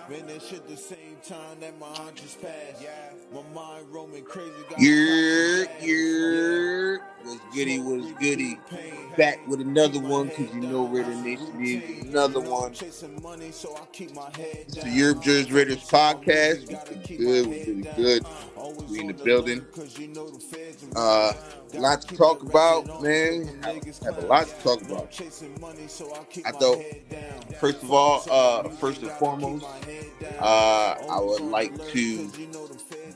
What's goody, what's goody? Back with another one, because you know Raider Nation needs another one. It's the TheYurpJerz Raiders podcast. We're really good. We in the building. Lot to talk about, man. Have a lot to talk about. I thought, first and foremost, I would like to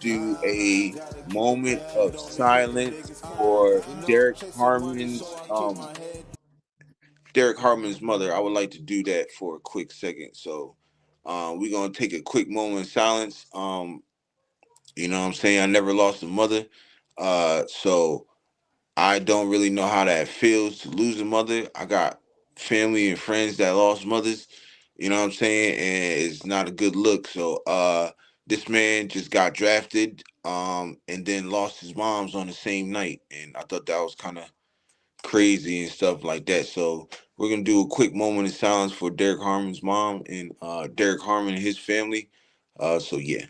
do a moment of silence for Derek Harmon's mother. I would like to do that for a quick second. So we're gonna take a quick moment of silence. You know what I'm saying? I never lost a mother. So I don't really know how that feels to lose a mother. I got family and friends that lost mothers, you know what I'm saying? And it's not a good look. So this man just got drafted and then lost his moms on the same night. And I thought that was kind of crazy and stuff like that. So we're going to do a quick moment of silence for Derek Harmon's mom and Derek Harmon and his family. So yeah.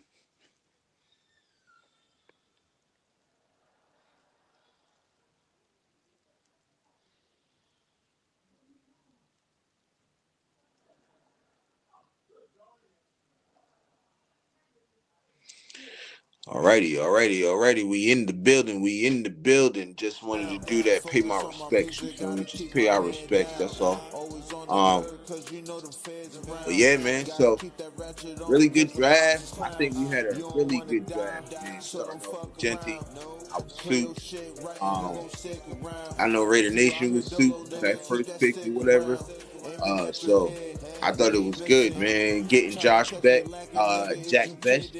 Alrighty. We in the building. Just wanted to do that. Pay my respects. You feel me? Just pay our respects. That's all. But yeah, man. So really good draft. I think we had a really good draft, man. Starting off with Genty. I was Suits. I know Raider Nation was Suits. That first pick or whatever. So I thought it was good, man. Getting Josh Beck, Jack Best.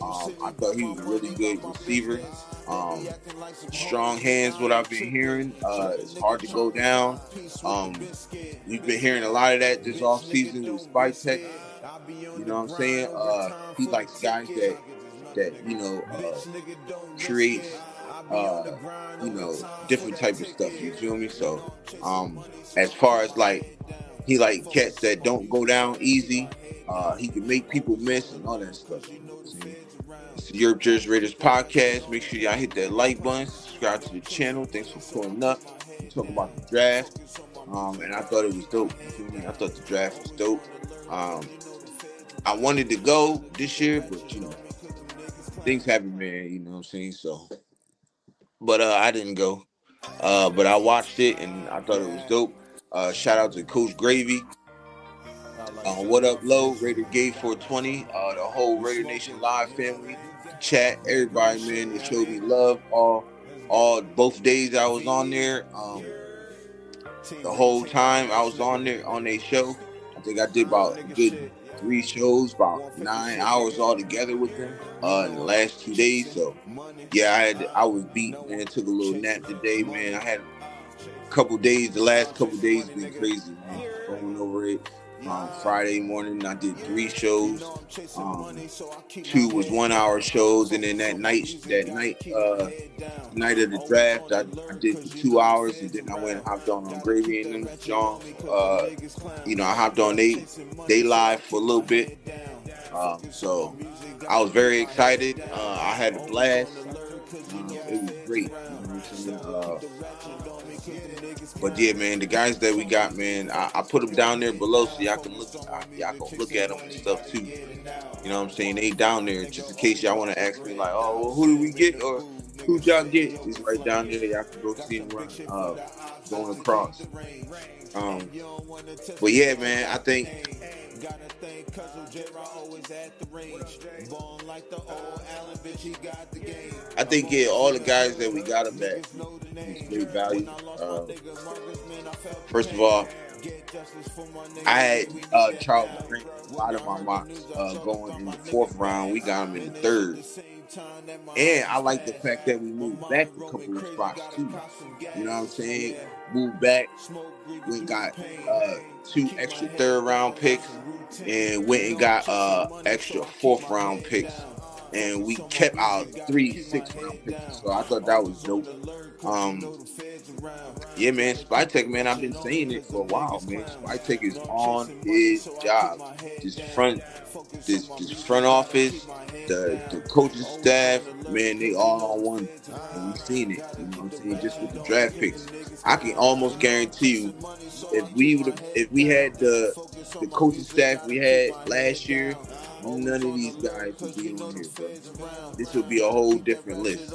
I thought he was a really good receiver. Strong hands, what I've been hearing. It's hard to go down. We've been hearing a lot of that this offseason with Spike Tech. You know what I'm saying? He likes guys that create different type of stuff. You feel me? So as far as he like cats that don't go down easy. He can make people miss and all that stuff. You know what I'm saying? It's the TheYurpJerz Raiders podcast. Make sure y'all hit that like button, subscribe to the channel. Thanks for pulling up. We talk about the draft. And I thought it was dope. You feel me? I thought the draft was dope. I wanted to go this year, but things happen, man. You know what I'm saying? So, but I didn't go. But I watched it and I thought it was dope. Shout out to Coach Gravy. What up, Low? Raider Gate 420. The whole Raider Nation Live family, chat, everybody, man. They showed me love both days I was on there. The whole time I was on there on their show. I think I did about a good 3 shows, about 9 hours all together with them in the last 2 days. So yeah, I was beat, man. Took a little nap today, man. I had a couple days. The last couple days been crazy, man. Going over it. Friday morning, I did 3 shows. 2 was 1 hour shows, and then that night of the draft, I did for 2 hours, and then I went and hopped on Gravy and them John. I hopped on they live for a little bit. So I was very excited. I had a blast. It was great. You know what I'm saying? But yeah, man, the guys that we got, man, I put them down there below so y'all can look at them and stuff too. You know what I'm saying? They down there just in case y'all want to ask me like, oh, well, who did we get or who'd y'all get? It's right down there. Y'all can go see them run, going across. But yeah, man, I think. Yeah, all the guys that we got up there is great value. First of all, I had Charles Grant, a lot of my mocks going in the 4th round. We got him in the 3rd. And I like the fact that we moved back a couple of spots too. You know what I'm saying? Moved back. We got 2 extra 3rd round picks and went and got extra 4th round picks. and we kept our 3 6-round picks. So I thought that was dope. Yeah, man, Spytek, man, I've been saying it for a while, man. Spytek is on his job. This front office, the coaching staff, man, they all on one. And we've seen it, you know what I'm saying, just with the draft picks. I can almost guarantee you, if we had the coaching staff we had last year, none of these guys would be on here, bro. This would be a whole different list.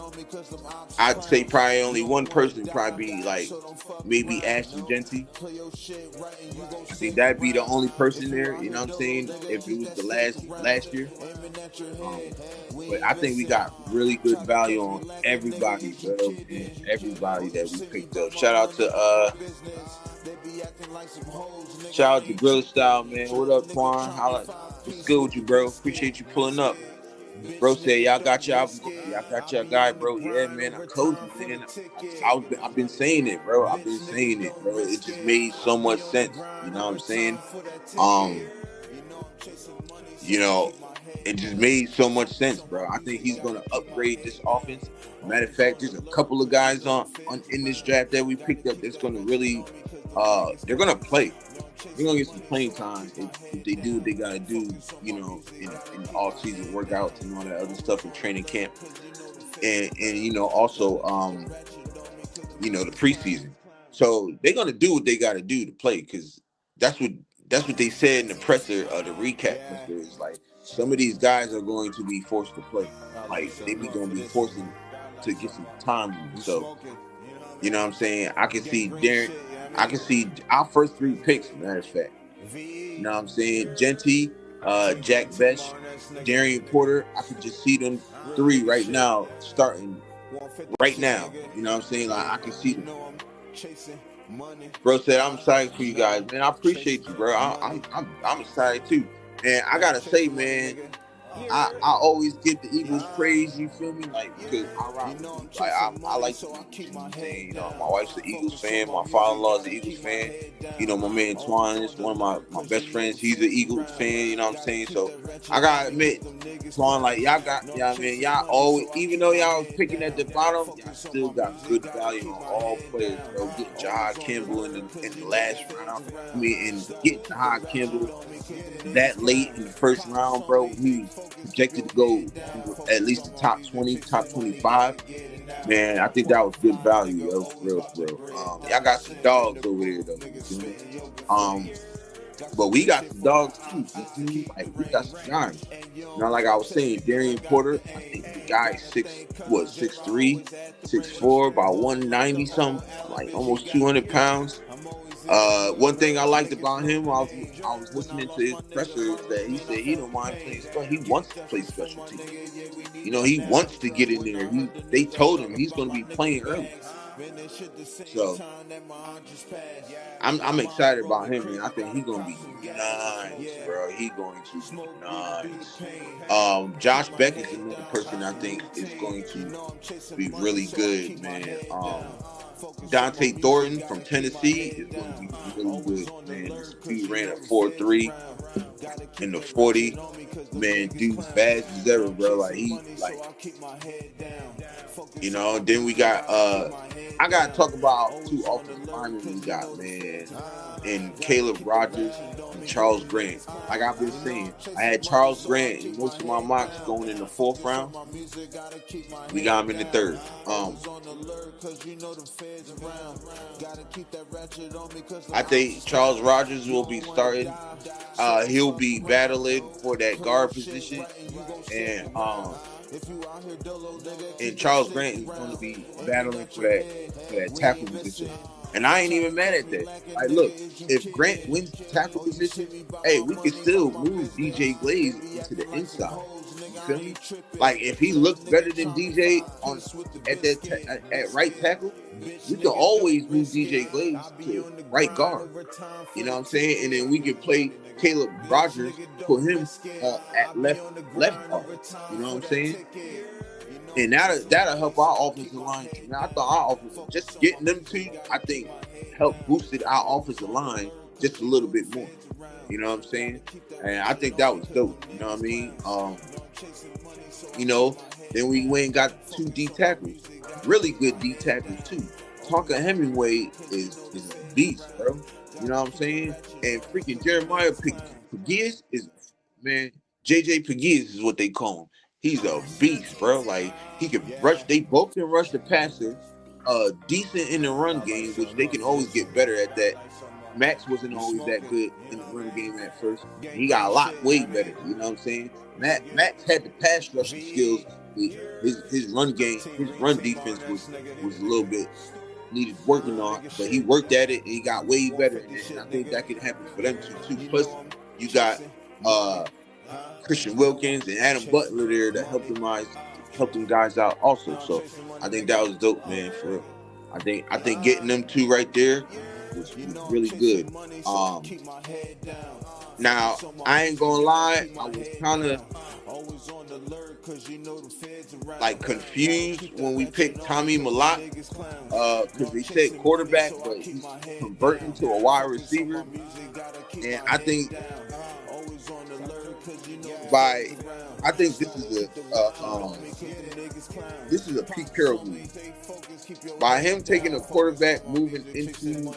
I'd say probably only one person would probably be like maybe Ashton Genty. I think that'd be the only person there, you know what I'm saying, if it was the last year. But I think we got really good value on everybody, bro, and everybody that we picked up. Shout out to Grill Style, man. What up, Twan? What's good with you, bro? Appreciate you pulling up. Bro said y'all got your guy, bro. Yeah, man. I told you, man. I've been saying it, bro. It just made so much sense. You know what I'm saying? You know, it just made so much sense, bro. I think he's gonna upgrade this offense. Matter of fact, there's a couple of guys on in this draft that we picked up that's gonna really they're gonna play. They're gonna get some playing time if they do what they gotta do, you know, in the off-season workouts and all that other stuff in training camp, and you know, also you know, the preseason. So they're gonna do what they gotta do to play, because that's what they said in the presser, the recap. It's like some of these guys are going to be forced to play, like they be gonna be forced to get some time. So you know what I'm saying? I can see our first 3 picks, matter of fact. You know what I'm saying? Genty, Jack Besh, Darian Porter. I could just see them 3 right now, starting right now. You know what I'm saying? Like, I can see them. Bro said, I'm excited for you guys, man. I appreciate you, bro. I'm excited too. And I gotta say, man, I always give the Eagles praise, you feel me? Like, because I rock, like I like the Eagles, you know what I'm saying? You know, my wife's an Eagles fan, my father-in-law's an Eagles fan. You know, my man Twan is one of my best friends. He's an Eagles fan, you know what I'm saying? So I gotta admit, Twan, like y'all always, even though y'all was picking at the bottom, y'all still got good value on all players, bro. Getting Jahad Campbell in the last round. I mean, and getting Jahad Campbell that late in the first round, bro. He projected to go at least the top 20, top 25. Man, I think that was good value, yo. For real. Y'all got some dogs over there, though. But we got some dogs too. Like, we got some guys. You know, like I was saying, Darian Porter, I think the guy is 6'3", 6'4", about 190 something, like almost 200 pounds. One thing I liked about him, I was listening to his presser, is that he said he don't mind playing special. He wants to play special teams. You know, he wants to get in there. They told him he's going to be playing early. So I'm excited about him, man. I think he's going to be nice, bro. He's going to be nice. Josh Beck is another person I think is going to be really good, man. Dante Thornton from Tennessee is going to be really good, man. He ran a 4.3 in the 40. Man, dude's fast as ever, bro. Like, you know. Then we got I gotta talk about 2 offensive linemen we got, man. And Caleb Rogers and Charles Grant. Like I've been saying, I had Charles Grant in most of my mocks going in the 4th round. We got him in the 3rd. I think Charles Rogers will be starting. He'll be battling for that guard position, and Charles Grant is going to be battling for that tackle position. And I ain't even mad at that. Like, look, if Grant wins the tackle position, hey, we can still move DJ Glaze into the inside. You feel me? Like, if he looks better than DJ at right tackle, we can always move DJ Glaze to right guard. You know what I'm saying? And then we can play Caleb Rogers, put him at left guard. You know what I'm saying? And that'll help our offensive line. Now, I thought our offensive, just getting them 2, I think, helped boosted our offensive line just a little bit more. You know what I'm saying? And I think that was dope. You know what I mean? You know, then we went and got 2 D tackles, really good D tackles too. Tonka Hemingway is a beast, bro. You know what I'm saying? And freaking Jeremiah Pegues is, man. JJ Pegues is what they call him. He's a beast, bro. Like he can rush. They both can rush the passer. Decent in the run game, which they can always get better at that. Max wasn't always that good in the run game at first. He got a lot way better. You know what I'm saying? Max had the pass rushing skills. His run game, his run defense was a little bit needed working on, but he worked at it and he got way better. And I think that can happen for them too. Plus, you got Christian Wilkins and Adam Butler there that helped them guys out also. So I think that was dope, man. For real. I think getting them 2 right there was really good. Now I ain't gonna lie, I was kind of like confused when we picked Tommy Malott because they said quarterback, but he's converting to a wide receiver, and I think this is a Pete Carroll move. By him taking a quarterback, moving into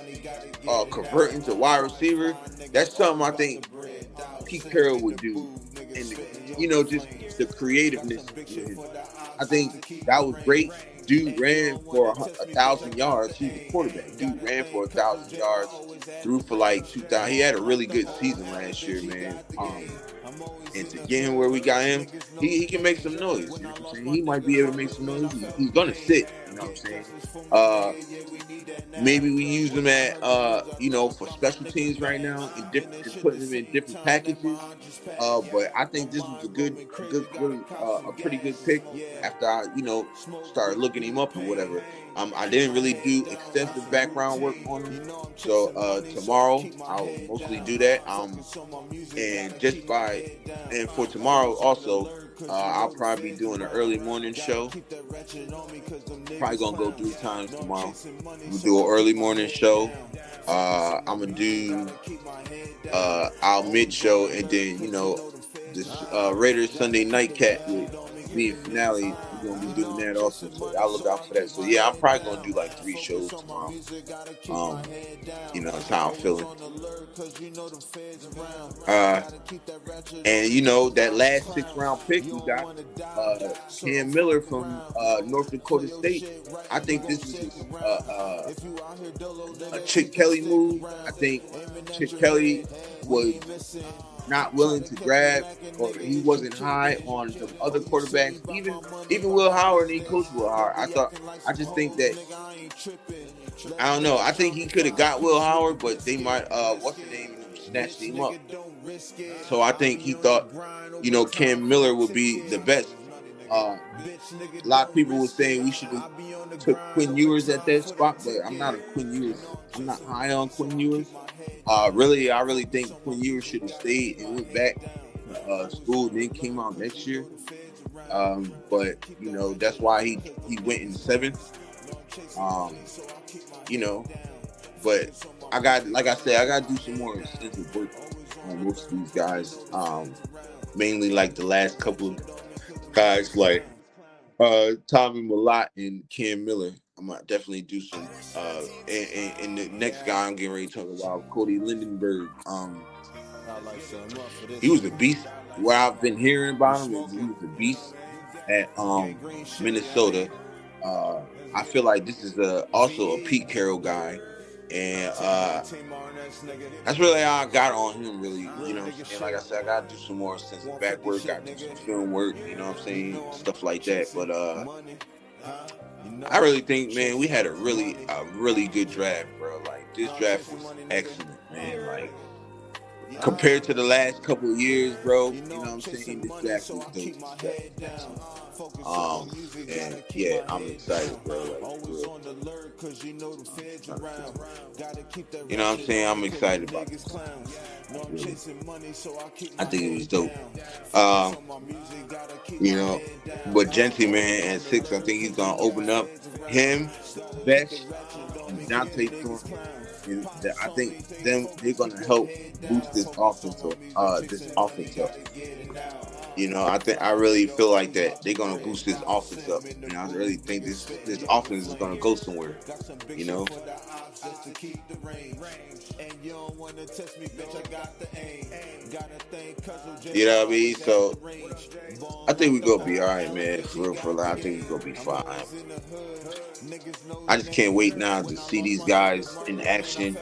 converting to wide receiver, that's something I think Pete Carroll would do. And just the creativeness. I think that was great. Dude ran for 1,000 yards. He's a quarterback. Dude ran for 1,000 yards. Threw for like 2,000. He had a really good season last year, man. And to get him where we got him, he can make some noise. You know what I'm saying? He might be able to make some noise. He's gonna sit. You know what I'm saying? Maybe we use him at for special teams right now and putting him in different packages. But I think this was a pretty good pick after I started looking him up or whatever. I didn't really do extensive background work on him, so tomorrow I'll mostly do that. And for tomorrow also, I'll probably be doing an early morning show. Probably gonna go 3 times tomorrow. We'll do an early morning show. I'm gonna do our mid show, and then this Raiders Sunday nightcap with me and Finale. We're gonna be doing that also, so I'll look out for that. So yeah, I'm probably gonna do like 3 shows tomorrow. That's how I'm feeling. And that last 6th round pick we got, Cam Miller from North Dakota State. I think this is a Chip Kelly move. I think Chip Kelly was not willing to grab, or he wasn't high on the other quarterbacks. Even Will Howard, and he coached Will Howard. I just think that, I don't know. I think he could have got Will Howard, but they might snatched him up. So I think he thought, Cam Miller would be the best. A lot of people were saying we should have took Quinn Ewers at that spot, but I'm not high on Quinn Ewers. I really think Quinn Ewers should have stayed and went back to school and then came out next year. But that's why he went in 7th. But I got to do some more extensive work on most of these guys. Mainly like the last couple of guys like Tommy Malott and Cam Miller. I'm gonna definitely do some. And the next guy I'm getting ready to talk about, Cody Lindenberg. He was a beast. What I've been hearing about him is he was a beast at Minnesota. I feel like this is also a Pete Carroll guy, and that's really how I got on him. Really, and like I said, I gotta do some more extensive back work, gotta do some film work. You know what I'm saying, stuff like that. But I really think, man, we had a really good draft, bro. Like, this draft was excellent, man. Like, compared to the last couple of years, bro, you know what I'm saying? This draft was dope. And yeah, I'm excited, bro. Like, you know what I'm saying? I'm excited about this. Really. I think it was dope. But Gentry, man, at 6, I think he's gonna open up him, Best, and Dante Thornton. And I think they're gonna help boost this offense up. I really feel like that they're gonna boost this offense up. I really think this offense is gonna go somewhere. You know, you know what I mean. So I think we gonna be all right, man. For real, for real. I think we gonna be fine. I just can't wait now to see these guys in action.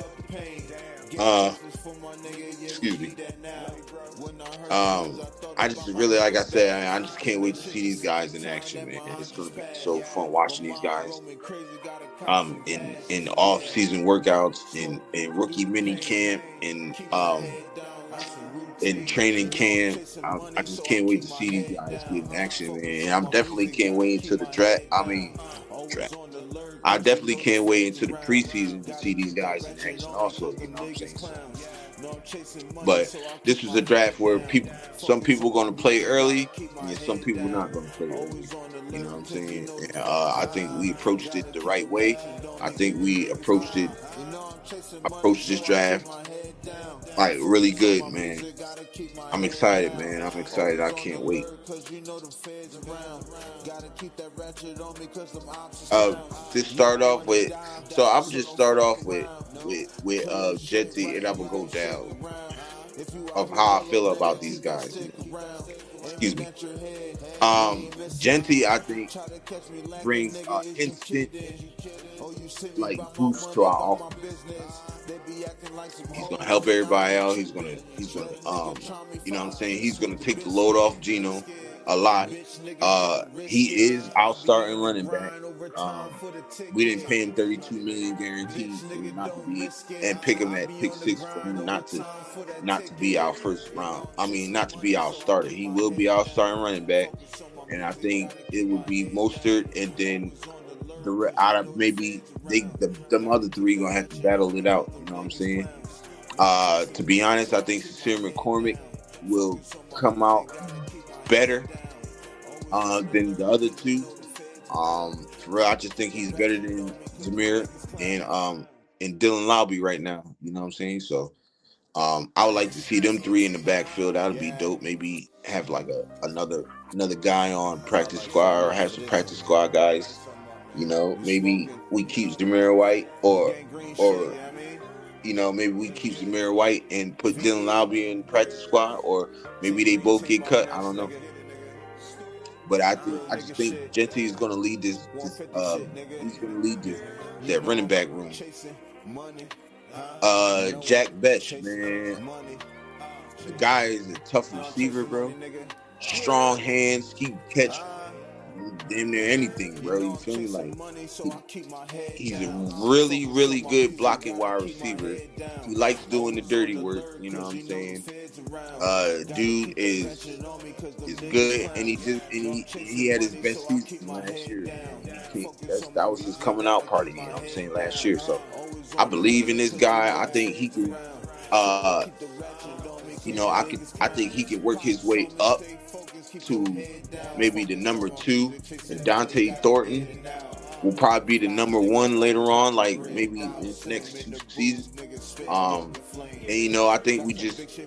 Excuse me. I just really, like I said, I just can't wait to see these guys in action, man. It's gonna be so fun watching these guys. In off season workouts, in rookie mini camp, in training camp. I just can't wait to see these guys get in action, man. And I'm definitely can't wait until the draft. Draft. I definitely can't wait until the preseason to see these guys in action. Also, you know what I'm saying. So, but this was a draft where some people are going to play early, and some people are not going to play early. You know what I'm saying? And, I think we approached it the right way. I think we approached this draft like really good, man. I'm excited, man. I'm excited. I can't wait. To start off with, so I'm just start off with Jetty, and I'm gonna go down of how I feel about these guys. Excuse me. Genty, I think, brings instant like boost to our offense. He's gonna help everybody out. He's gonna you know what I'm saying? He's gonna take the load off Geno a lot. He is our starting running back. We didn't pay him $32 million guaranteed for him not to be, and pick him at pick 6 for him not to be our first round. I mean, not to be our starter. He will be our starting running back, and I think it would be Mostert, and then out of maybe them other three gonna have to battle it out. You know what I'm saying? To be honest, I think Sincere McCormick will come out better than the other two. For real, I just think he's better than Zamir and Dylan Lowby right now. You know what I'm saying? So I would like to see them three in the backfield. That would be dope. Maybe have like another guy on practice squad, or have some practice squad guys. You know, maybe we keep Zamir White, or maybe we keep Zamir White and put Dylan Lowby in practice squad, or maybe they both get cut. I don't know. But I just think Genty is going to lead he's going to lead that running back room. Jack Betch, man. The guy is a tough receiver, bro. Strong hands, he can catch damn near anything, bro. You feel me? Like, he's a really, really good blocking wide receiver. He likes doing the dirty work, you know what I'm saying? Dude is good, and he had his best season last year. That was his coming out party, you know what I'm saying, last year. So I believe in this guy. I think he can I think he can work his way up to maybe the number 2, and Dante Thornton will probably be the number 1 later on, like maybe in the next 2 seasons. And I think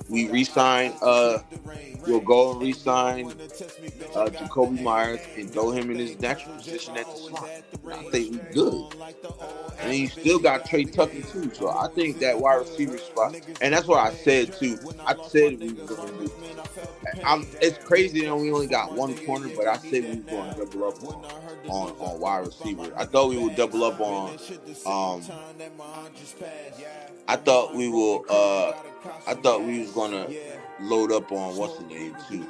we re-sign we'll go and re-sign Jacoby Myers and throw him in his natural position at the slot. I think we're good. And you still got Trey Tucker too. So I think that wide receiver spot, and that's what I said too. I said we were going to do. It's crazy that we only got 1 corner, but I said we were going to double up on wide receiver. I thought we would double up on. I thought we was gonna load up on what's the name too.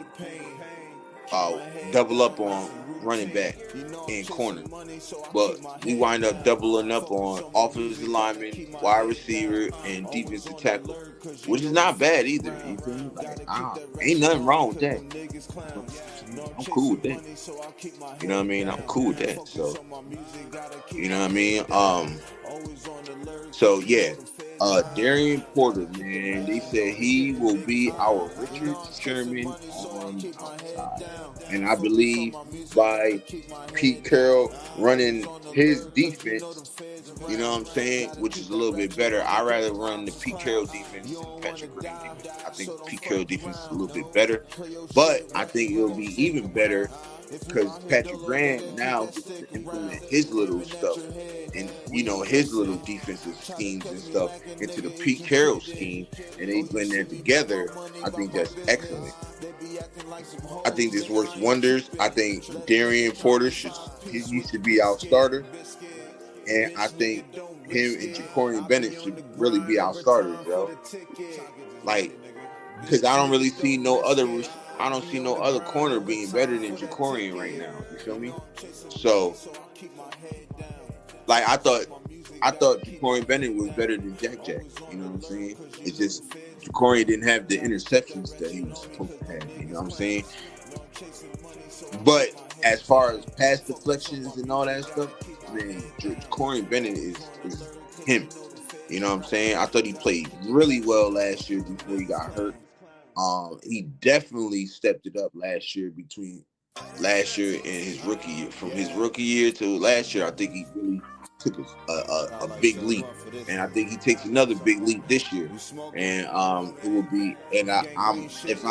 Double up on running back and corner, but we wind up doubling up on offensive lineman, wide receiver, and defensive tackle, which is not bad either. You feel me? Ain't nothing wrong with that. I'm cool with that. You know what I mean? I'm cool with that. So, you know what I mean? So yeah. Darian Porter, man, they said he will be our Richard Sherman on run outside. And I believe by Pete Carroll running his defense, you know what I'm saying, which is a little bit better. I'd rather run the Pete Carroll defense than Patrick Graham defense. I think Pete Carroll defense is a little bit better, but I think it'll be even better because Patrick Graham now gets to implement his little stuff and, you know, his little defensive schemes and stuff into the Pete Carroll scheme, and they blend that together. I think that's excellent. I think this works wonders. I think Darian Porter he should be our starter, and I think him and Jacorian Bennett should really be our starters, bro. Like, because I don't really see no other. I don't see no other corner being better than Jacorian right now. You feel me? So, like, I thought Jacorian Bennett was better than Jack. You know what I'm saying? It's just Jacorian didn't have the interceptions that he was supposed to have. You know what I'm saying? But as far as pass deflections and all that stuff, man, Jacorian Bennett is him. You know what I'm saying? I thought he played really well last year before he got hurt. He definitely stepped it up last year between last year and his rookie year. From his rookie year to last year, I think he really took a big leap, and I think he takes another big leap this year. And it will be. And if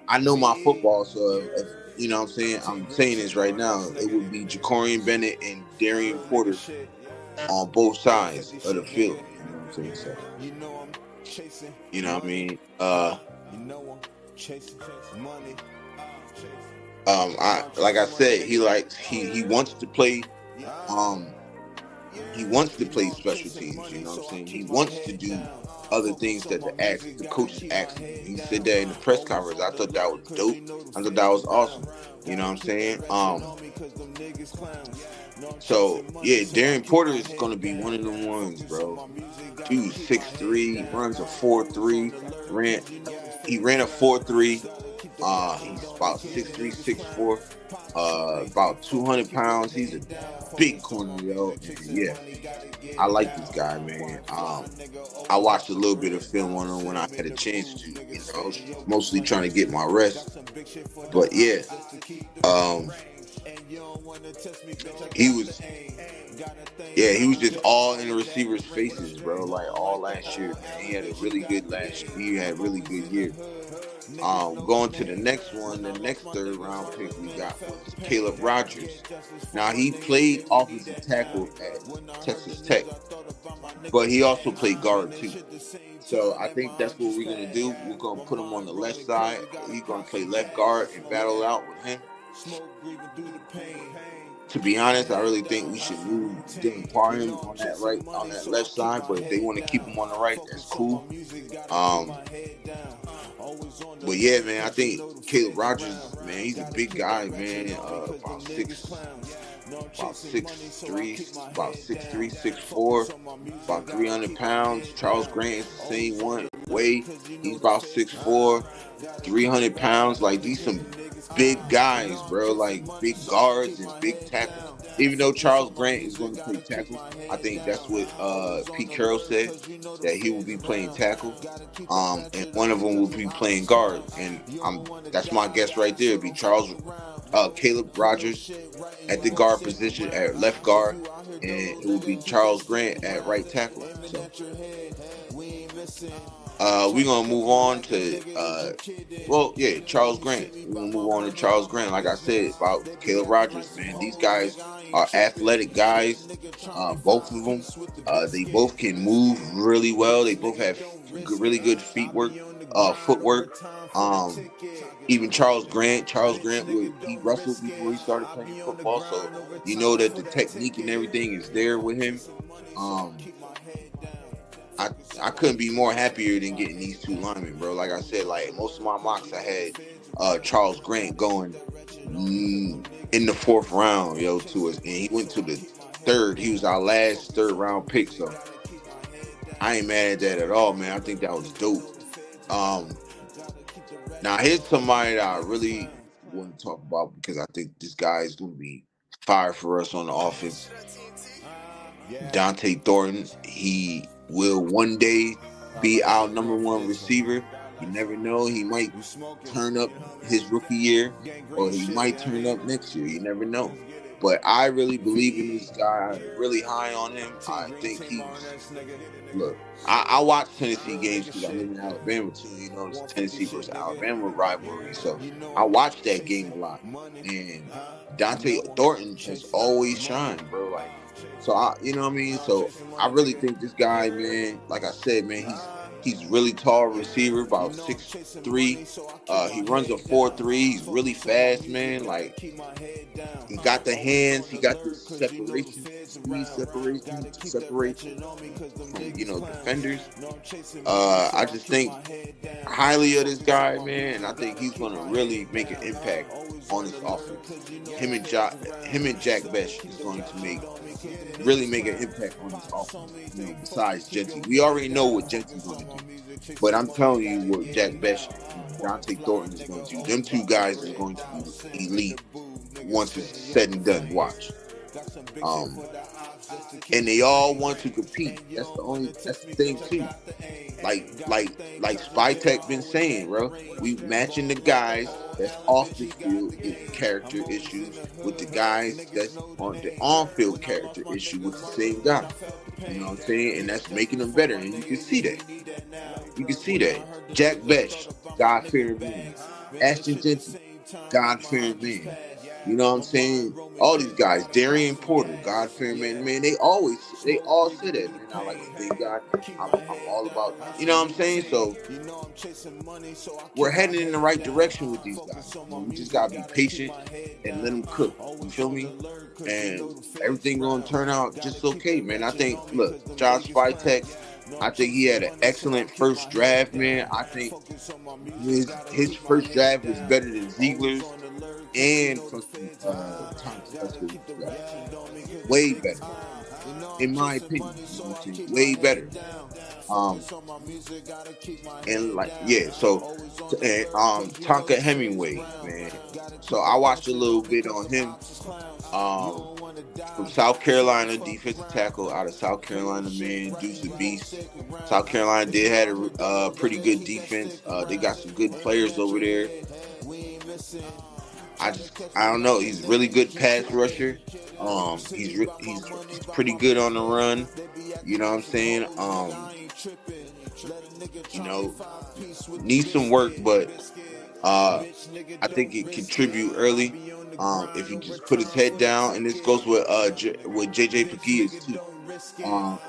I know my football, so if you know what I'm saying, I'm saying this right now, it would be Jacorian Bennett and Darian Porter on both sides of the field. You know what I'm saying? So, you know what I mean? Like I said, he wants to play. He wants to play special teams. You know what I'm saying? He wants to do other things that the coaches asked him. He said that in the press conference. I thought that was dope. I thought that was awesome. You know what I'm saying? So yeah, Darian Porter is gonna be one of them ones, bro. Dude, 6'3", runs a 4.3. He ran a 4.3. He's about 6'3", 6'4", about 200 pounds. He's a big corner, yo. And yeah, I like this guy, man. I watched a little bit of film on him when I had a chance to. You know, mostly trying to get my rest. But yeah, he was just all in the receivers' faces, bro. Like all last year, man. He had a really good He had a really good year. Going to the next one, the next third round pick we got was Caleb Rogers. Now he played offensive tackle at Texas Tech, but he also played guard too. So I think that's what we're gonna do. We're gonna put him on the left side. He's gonna play left guard and battle out with him. To be honest, I really think we should move Dylan Parham on that left side. But if they want to keep him on the right, that's cool. But yeah, man, I think Caleb Rogers, man, he's a big guy, man. About 6'3", 6'4", about 300 pounds. Charles Grant is the same way. He's about 6'4", 300 pounds. Like, these some big guys, bro. Like, big guards and big tackles. Even though Charles Grant is going to play tackle, I think that's what Pete Carroll said, that he will be playing tackle, and one of them will be playing guard. And that's my guess right there. It'll be Caleb Rogers at the guard position at left guard, and it will be Charles Grant at right tackle. So, we're going to move on to, Charles Grant. We're going to move on to Charles Grant. Like I said about Caleb Rogers, man, these guys are athletic guys, both of them. They both can move really well. They both have really good footwork. Even Charles Grant, he wrestled before he started playing football, so you know that the technique and everything is there with him. I couldn't be more happier than getting these two linemen, bro. Like I said, like most of my mocks, I had Charles Grant going in the fourth round, to us, and he went to the third. He was our last third round pick, so I ain't mad at that at all, man. I think that was dope. Now here's somebody that I really want to talk about because I think this guy is going to be fire for us on the offense. Dante Thornton, he will one day be our number one receiver. You never know. He might turn up his rookie year, or he might turn up next year. You never know. But I really believe in this guy. Really high on him. I think he's look. I watch Tennessee games because I live in Alabama too. You know, it's Tennessee versus Alabama rivalry, so I watch that game a lot. And Dante Thornton has always shined, bro. Like, so you know what I mean. So I really think this guy, man. Like I said, man, he's really tall receiver, about 6'3". He runs a 4.3. He's really fast, man. Like, he got the hands, he got the separation, speed separation, separation from, defenders. I just think highly of this guy, man, and I think he's gonna really make an impact on his offense. Him and Jack Besh is going to really make an impact on his offense. Besides Genty, we already know what Genty's going to do, but I'm telling you what Jack Besh and Dante Thornton is going to do. Them two guys is going to be elite once it's said and done. Watch. And they all want to compete. That's the thing too. Like Spytek been saying, bro. We matching the guys that's off the field with character issues with the guys that's on the on-field character issue with the same guy. You know what I'm saying? And that's making them better. And you can see that. Jack Besh, God-fearing man. Ashton Genty, God-fearing man. You know what I'm saying? All these guys, Darian Porter, God-fearing man, they all say that, man. I like to thank God. I'm all about, you know what I'm saying? So we're heading in the right direction with these guys. We just gotta be patient and let them cook. You feel me? And everything gonna turn out just okay, man. I think, look, Josh Spytek, I think he had an excellent first draft, man. I think his first draft was better than Ziegler's and way better, in my opinion. Way better. And like, yeah, so Tonka Hemingway, man. So I watched a little bit on him. From South Carolina, defensive tackle out of South Carolina, man. Dude's a beast. South Carolina did have a pretty good defense. They got some good players over there. I don't know. He's a really good pass rusher. He's pretty good on the run. You know what I'm saying? Needs some work, but I think it contribute early. If he just put his head down, and this goes with JJ Pegues too.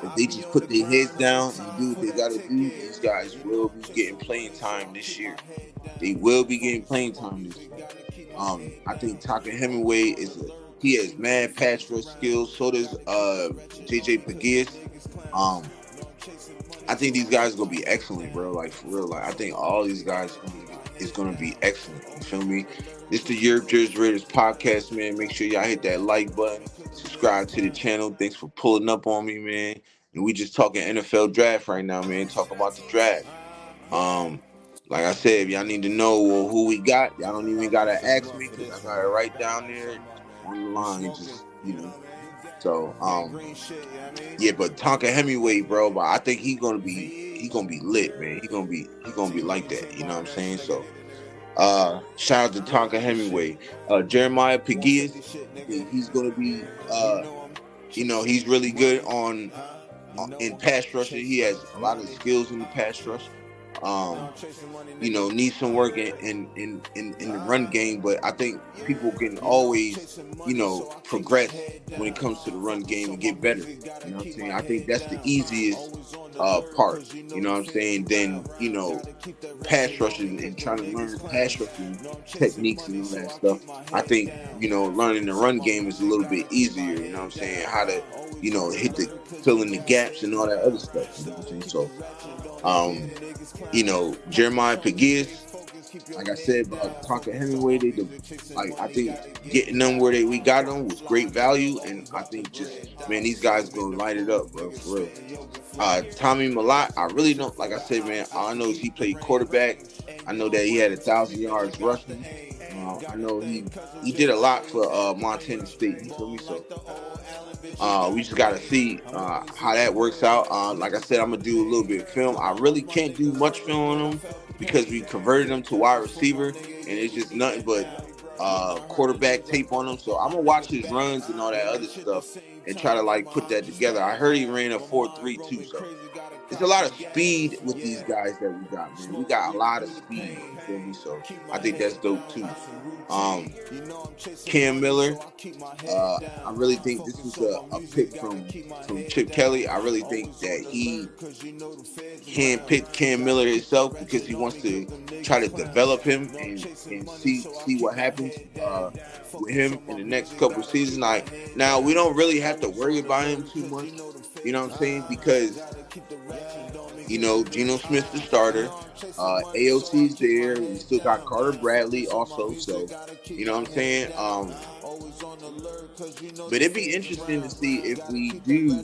If they just put their heads down and do what they gotta do, these guys will be getting playing time this year. They will be getting playing time this year. I think Tonka Hemingway he has mad pass rush skills. So does JJ Pegues. I think these guys are gonna be excellent, bro. Like, for real. Like, I think all these guys is gonna be excellent. You feel me? This is the TheYurpJerz Raiders podcast, man. Make sure y'all hit that like button, subscribe to the channel. Thanks for pulling up on me, man. And we just talking NFL draft right now, man. Talking about the draft. Like I said, if y'all need to know who we got, y'all don't even gotta ask me because I got it right down there on the line. Just, So yeah, but Tonka Hemingway, bro. But I think he's gonna be lit, man. He gonna be like that. You know what I'm saying? So shout out to Tonka Hemingway. Jeremiah Pegues, he's gonna be he's really good in pass rushing. He has a lot of skills in the pass rush. Needs some work in the run game, but I think people can always, progress when it comes to the run game and get better. You know what I'm saying? I think that's the easiest part. You know what I'm saying? Then, pass rushing and trying to learn pass rushing techniques and all that stuff. I think, learning the run game is a little bit easier. You know what I'm saying? How to, fill in the gaps and all that other stuff. You know what I'm saying? So, Jeremiah Pegues, like I said about Tonka Hemingway, I think getting them where we got them was great value, and I think these guys gonna light it up, bro, for real. Tommy Mellott, I really don't, like I said, man, all I know is he played quarterback. I know that he had 1,000 yards rushing. I know he did a lot for Montana State. You feel me? So we just gotta see how that works out. Like I said, I'm gonna do a little bit of film. I really can't do much film on him because we converted him to wide receiver, and it's just nothing but quarterback tape on him. So I'm gonna watch his runs and all that other stuff and try to like put that together. I heard he ran a 4.3 too, so it's a lot of speed with these guys that we got, man. We got a lot of speed, you feel me? So I think that's dope too. Cam Miller, I really think this was a pick from Chip Kelly. I really think that he handpicked Cam Miller himself because he wants to try to develop him and see what happens with him in the next couple of seasons. Like, now we don't really have to worry about him too much, you know what I'm saying? Because Geno Smith's the starter. AOC's there. We still got Carter Bradley also. So, you know what I'm saying? But it'd be interesting to see if we do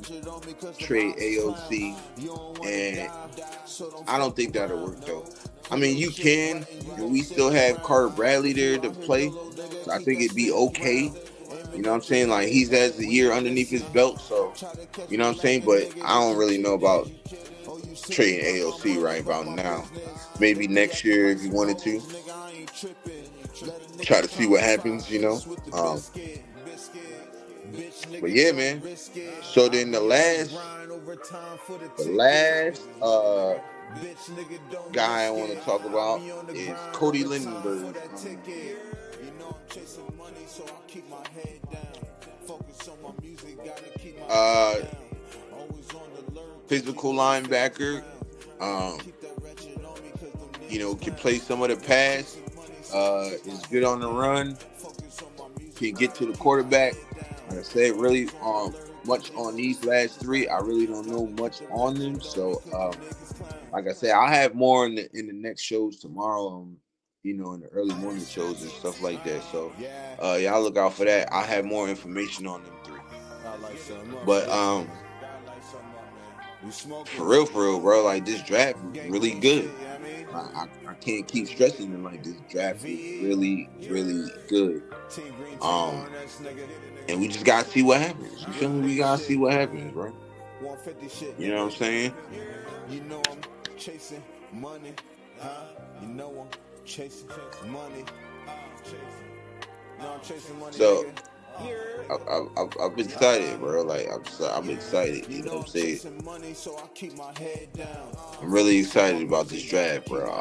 trade AOC. And I don't think that'll work, though. I mean, you can. And we still have Carter Bradley there to play. So I think it'd be okay. You know what I'm saying? Like, he's has a year underneath his belt. So, you know what I'm saying? But I don't really know about trading AOC right about now. Maybe next year if you wanted to. Try to see what happens, But yeah, man. So then the last guy I want to talk about is Cody Lindenberg. Physical linebacker, can play some of the pass, is good on the run, can get to the quarterback. Like I said, really much on these last three. I really don't know much on them. So, like I said, I'll have more in the next shows tomorrow, in the early morning shows and stuff like that. So, y'all look out for that. I'll have more information on them three. But, for real, bro, like, this draft is really good. I can't keep stressing it, like, this draft is really, really good. And we just gotta see what happens. You feel me? We gotta see what happens, bro. You know what I'm saying? I'm chasing money. I'm chasing money. So I'm excited, bro. Like, I'm excited. You know what I'm saying? I'm really excited about this draft, bro.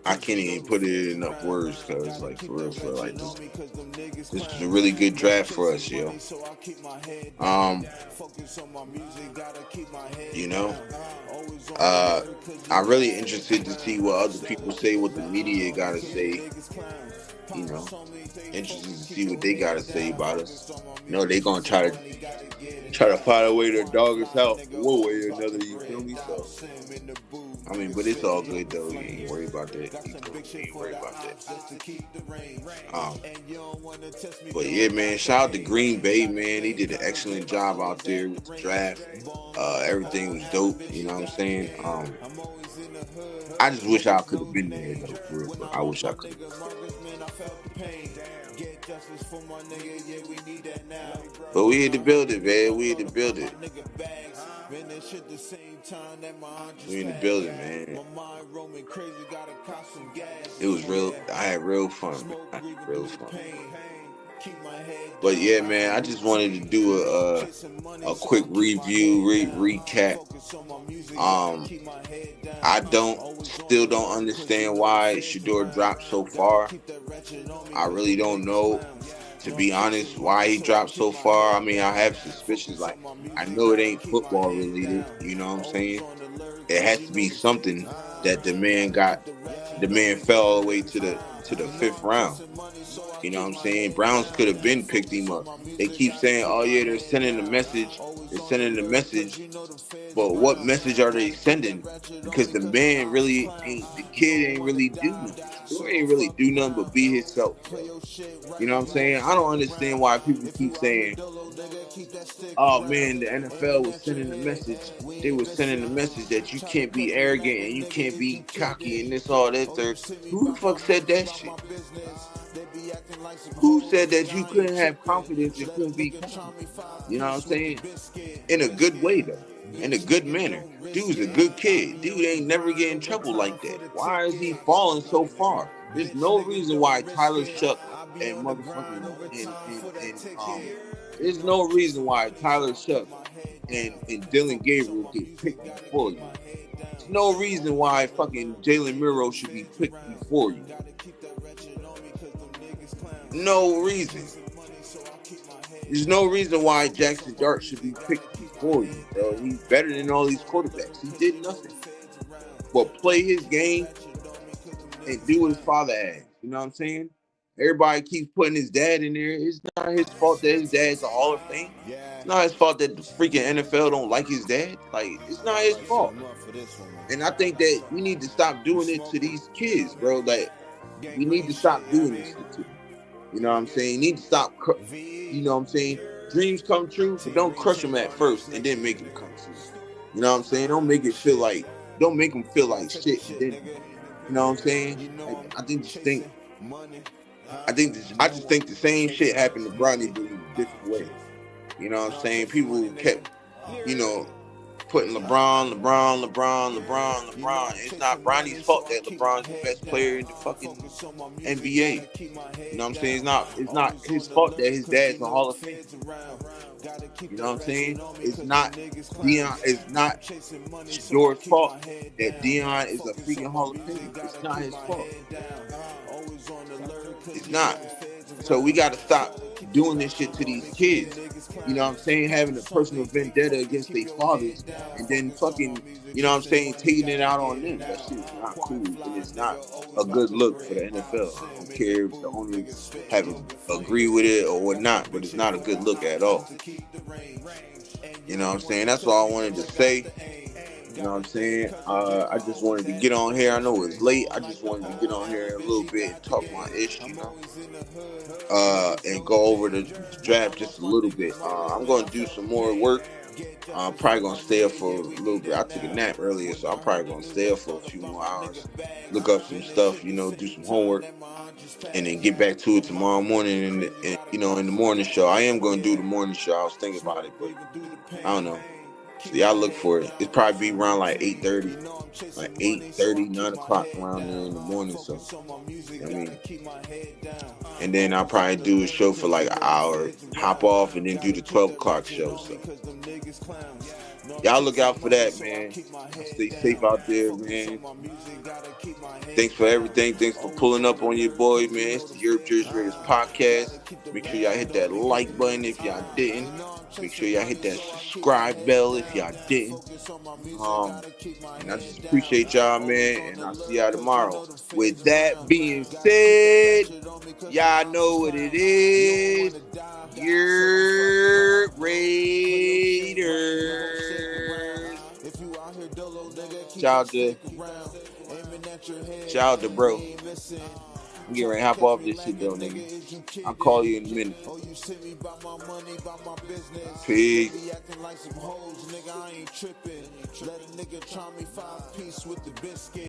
I can't even put it in enough words, cause like, for real, like, this is a really good draft for us, yo. I'm really interested to see what other people say, what the media gotta say. Interested to see what they gotta say about us. They gonna try to find a way to dog us out one way or another. You feel me? So, I mean, but it's all good though. You ain't worry about that. You ain't worry about that. But yeah, man. Shout out to Green Bay, man. They did an excellent job out there with the draft. Everything was dope. You know what I'm saying? I just wish I could have been there though. For real, but I wish I could. But we had to build it, man. We had to build it. We in the building, man. It was real. I had real fun, man. But yeah, man, I just wanted to do a quick review, recap. I still don't understand why Shador dropped so far. I really don't know, to be honest, why he dropped so far. I mean, I have suspicions. Like, I know it ain't football related. You know what I'm saying? It has to be something that the man fell all the way to the fifth round. You know what I'm saying? Browns could have been picked him up. They keep saying, oh yeah, they're sending the message. But what message are they sending? Because the man really ain't, the kid ain't really do nothing. He ain't really do nothing but be himself. You know what I'm saying? I don't understand why people keep saying, oh man, the NFL was sending a message. They were sending a message that you can't be arrogant and you can't be cocky and this, all that, third. Who the fuck said that shit? Who said that you couldn't have confidence and couldn't be confident? You know what I'm saying? In a good way, though. in a good manner. Dude's a good kid. Dude ain't never get in trouble like that. Why is he falling so far? There's no reason why Tyler Shuck and motherfucking there's no reason why Tyler Shuck and Dylan Gabriel get picked before you. There's no reason why fucking Jalen Miro should be picked before you. No reason. There's no reason why Jackson Dart should be picked before you, bro. He's better than all these quarterbacks. He did nothing but play his game and do what his father asked. You know what I'm saying? Everybody keeps putting his dad in there. It's not his fault that his dad's a Hall of Fame. It's not his fault that the freaking NFL don't like his dad. Like, it's not his fault. And I think that we need to stop doing it to these kids, bro. Like, we need to stop doing this to them. You know what I'm saying? You need to stop, you know what I'm saying? Dreams come true, but don't crush them at first and then make them come true. You know what I'm saying? Don't make them feel like shit. And then, you know what I'm saying? I just think the same shit happened to Bronny, but in a different way. You know what I'm saying? People kept, you know, putting LeBron. It's not Bronny's fault that LeBron's the best player in the fucking NBA. You know what I'm saying? It's not his fault that his dad's a Hall of Fame. You know what I'm saying? It's not George's fault that Deion is a freaking Hall of Fame. It's not his fault. It's not. So we got to stop doing this shit to these kids. You know what I'm saying? Having a personal vendetta against their fathers and then fucking, you know what I'm saying, taking it out on them. That shit is not cool. And it's not a good look for the NFL. I don't care if the owners agree with it or whatnot, but it's not a good look at all. You know what I'm saying? That's all I wanted to say. You know what I'm saying? I just wanted to get on here. I know it's late. I just wanted to get on here a little bit and talk my ish, you know, and go over the draft just a little bit. I'm going to do some more work. I'm probably going to stay up for a little bit. I took a nap earlier, so I'm probably going to stay up for a few more hours, look up some stuff, you know, do some homework, and then get back to it tomorrow morning. And you know, in the morning show, I am going to do the morning show. I was thinking about it, but I don't know. So y'all look for it. It's probably be around like 8:30, like 8:30, 9 o'clock around there in the morning. So, I mean, and then I'll probably do a show for like an hour, hop off, and then do the 12 o'clock show. So, y'all look out for that, man. Stay safe out there, man. Thanks for everything. Thanks for pulling up on your boy, man. It's the TheYurpJerz podcast. Make sure y'all hit that like button if y'all didn't. Make sure y'all hit that subscribe bell if y'all didn't. And I just appreciate y'all, man. And I'll see y'all tomorrow. With that being said, y'all know what it is. Your Raiders. Shout out to bro. I'm getting ready to hop off this shit though, nigga. I'll call you in a minute. Peace.